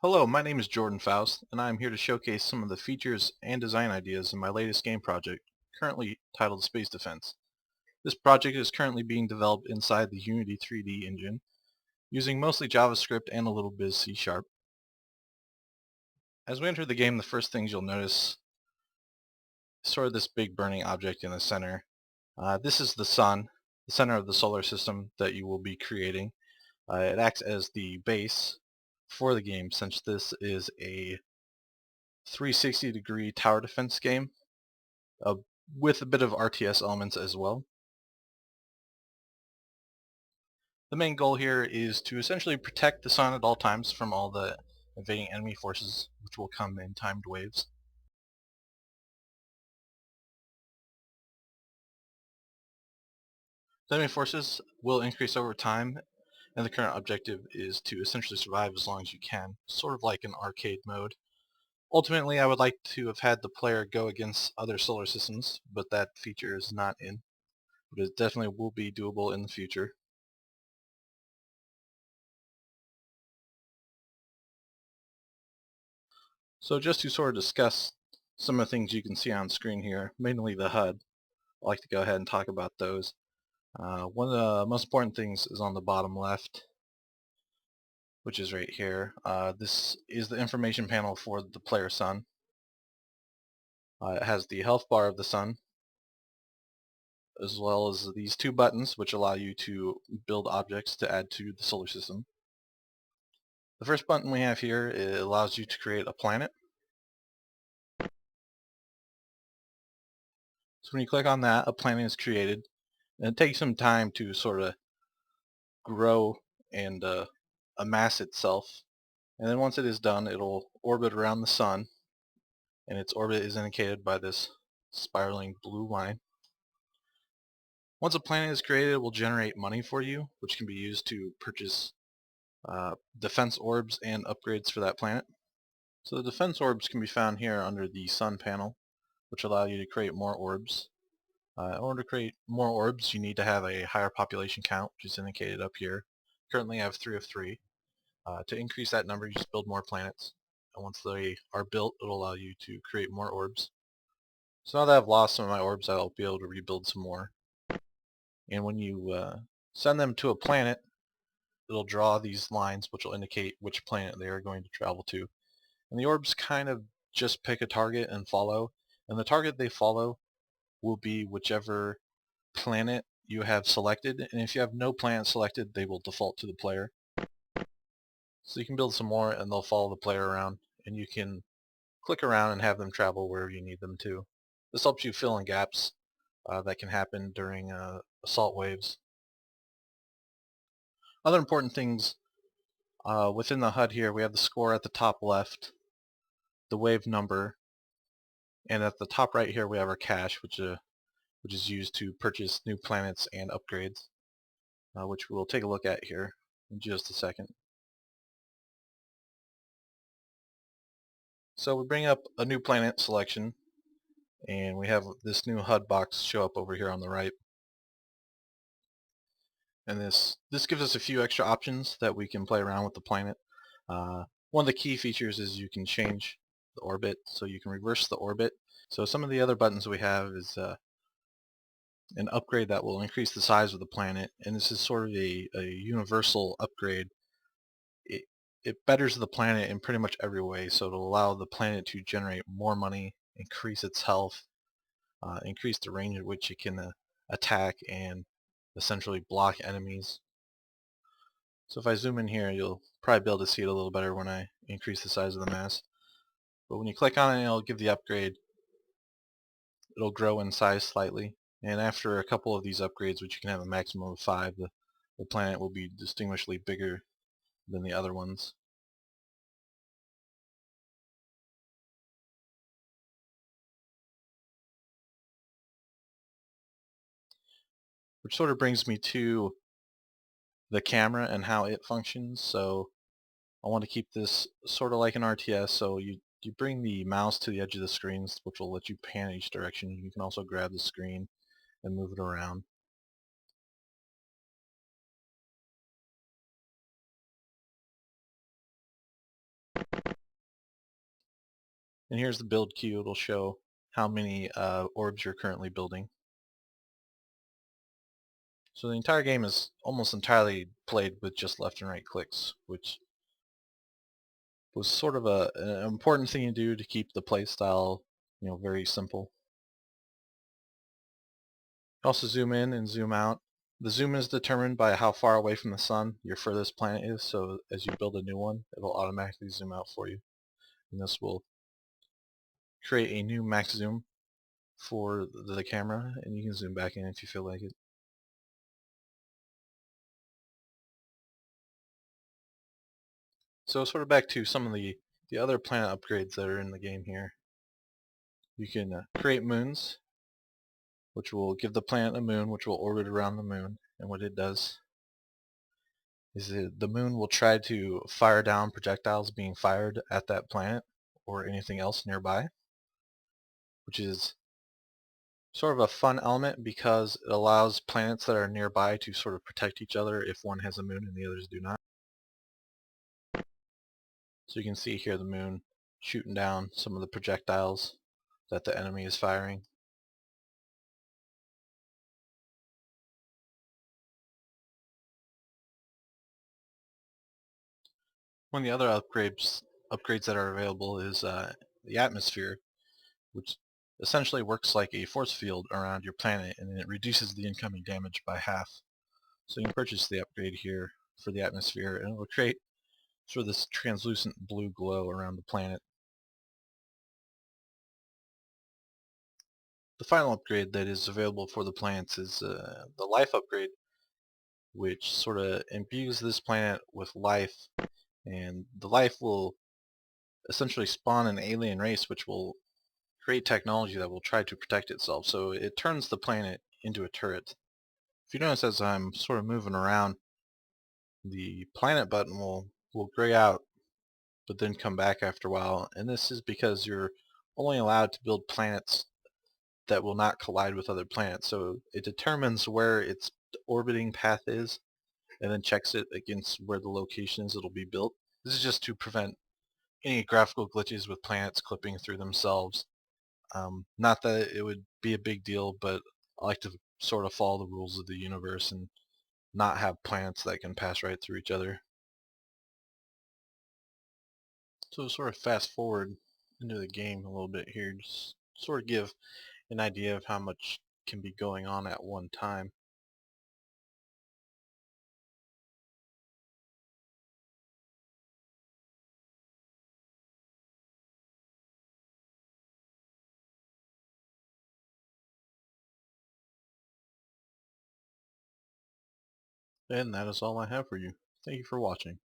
Hello, my name is Jordan Faust, and I am here to showcase some of the features and design ideas in my latest game project, currently titled Space Defense. This project is currently being developed inside the Unity 3D engine, using mostly JavaScript and a little bit of C#. As we enter the game, the first things you'll notice is sort of this big burning object in the center. This is the sun, the center of the solar system that you will be creating. It acts as the base for the game, since this is a 360-degree tower defense game, uh, with a bit of RTS elements as well. The main goal here is to essentially protect the sun at all times from all the invading enemy forces, which will come in timed waves. The enemy forces will increase over time, and the current objective is to essentially survive as long as you can, sort of like an arcade mode. Ultimately, I would like to have had the player go against other solar systems, but that feature is not in. But it definitely will be doable in the future. So just to sort of discuss some of the things you can see on screen here, mainly the HUD, I'd like to go ahead and talk about those. One of the most important things is on the bottom left, which is right here. This is the information panel for the player sun. It has the health bar of the sun, as well as these two buttons, which allow you to build objects to add to the solar system. The first button we have here, it allows you to create a planet. So when you click on that, a planet is created, and it takes some time to sort of grow and amass itself. And then once it is done, it'll orbit around the sun, and its orbit is indicated by this spiraling blue line. Once a planet is created, it will generate money for you, which can be used to purchase defense orbs and upgrades for that planet. So the defense orbs can be found here under the sun panel, which allow you to create more orbs. In order to create more orbs, you need to have a higher population count, which is indicated up here. Currently I have 3 of 3. To increase that number, you just build more planets. And once they are built, it'll allow you to create more orbs. So now that I've lost some of my orbs, I'll be able to rebuild some more. And when you send them to a planet, it'll draw these lines which will indicate which planet they are going to travel to. And the orbs kind of just pick a target and follow. And the target they follow will be whichever planet you have selected. And if you have no planet selected, they will default to the player. So you can build some more and they'll follow the player around. And you can click around and have them travel wherever you need them to. This helps you fill in gaps that can happen during assault waves. Other important things within the HUD here, we have the score at the top left, the wave number, and at the top right here we have our cash, which is used to purchase new planets and upgrades, which we'll take a look at here in just a second. So we bring up a new planet selection, and we have this new HUD box show up over here on the right. And this gives us a few extra options that we can play around with the planet. One of the key features is you can change the orbit, so you can reverse the orbit. So some of the other buttons we have is an upgrade that will increase the size of the planet, and this is sort of a universal upgrade. It betters the planet in pretty much every way, so it'll allow the planet to generate more money, increase its health, increase the range at which it can attack and essentially block enemies. So if I zoom in here, you'll probably be able to see it a little better when I increase the size of the mass. But when you click on it, it'll give the upgrade. It'll grow in size slightly. And after a couple of these upgrades, which you can have a maximum of 5, the planet will be distinguishably bigger than the other ones. Which sort of brings me to the camera and how it functions. So I want to keep this sort of like an RTS, so you bring the mouse to the edge of the screens, which will let you pan each direction. You can also grab the screen and move it around. And here's the build queue. It'll show how many orbs you're currently building. So the entire game is almost entirely played with just left and right clicks, which was sort of an important thing to do to keep the play style, very simple. Also zoom in and zoom out. The zoom is determined by how far away from the sun your furthest planet is, so as you build a new one, it'll automatically zoom out for you. And this will create a new max zoom for the camera, and you can zoom back in if you feel like it. So sort of back to some of the other planet upgrades that are in the game here. You can create moons, which will give the planet a moon, which will orbit around the moon. And what it does is the moon will try to fire down projectiles being fired at that planet or anything else nearby, which is sort of a fun element because it allows planets that are nearby to sort of protect each other if one has a moon and the others do not. So you can see here the moon shooting down some of the projectiles that the enemy is firing. One of the other upgrades that are available is the atmosphere, which essentially works like a force field around your planet, and it reduces the incoming damage by half. So you can purchase the upgrade here for the atmosphere, and it will create sort of this translucent blue glow around the planet. The final upgrade that is available for the planets is the life upgrade, which sort of imbues this planet with life, and the life will essentially spawn an alien race which will create technology that will try to protect itself. So it turns the planet into a turret. If you notice as I'm sort of moving around, the planet button will gray out but then come back after a while, and this is because you're only allowed to build planets that will not collide with other planets. So it determines where its orbiting path is and then checks it against where the location is it'll be built. This is just to prevent any graphical glitches with planets clipping through themselves. Not that it would be a big deal, but I like to sort of follow the rules of the universe and not have planets that can pass right through each other. So sort of fast forward into the game a little bit here, just sort of give an idea of how much can be going on at one time. And that is all I have for you. Thank you for watching.